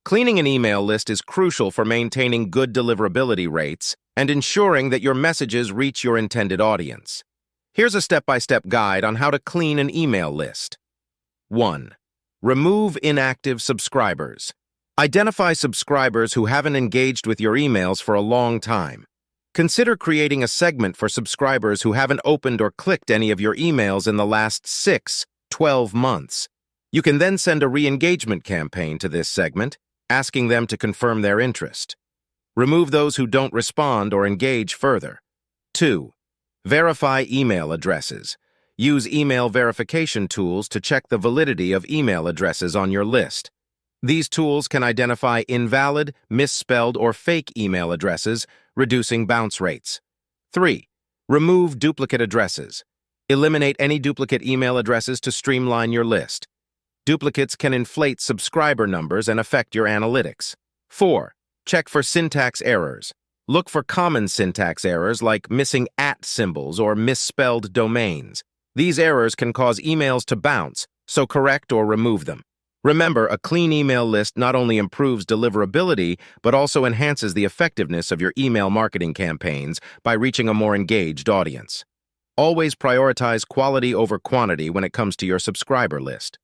Cleaning an email list is crucial for maintaining good deliverability rates and ensuring that your messages reach your intended audience. Here's a step-by-step guide on how to clean an email list. 1. Remove inactive subscribers. Identify subscribers who haven't engaged with your emails for a long time. Consider creating a segment for subscribers who haven't opened or clicked any of your emails in the last 6-12 months. You can then send a re-engagement campaign to this segment, asking them to confirm their interest. Remove those who don't respond or engage further. 2. Verify email addresses. Use email verification tools to check the validity of email addresses on your list. These tools can identify invalid, misspelled, or fake email addresses, reducing bounce rates. 3. Remove duplicate addresses. Eliminate any duplicate email addresses to streamline your list. Duplicates can inflate subscriber numbers and affect your analytics. 4. Check for syntax errors. Look for common syntax errors like missing @ symbols or misspelled domains. These errors can cause emails to bounce, so correct or remove them. Remember, a clean email list not only improves deliverability, but also enhances the effectiveness of your email marketing campaigns by reaching a more engaged audience. Always prioritize quality over quantity when it comes to your subscriber list.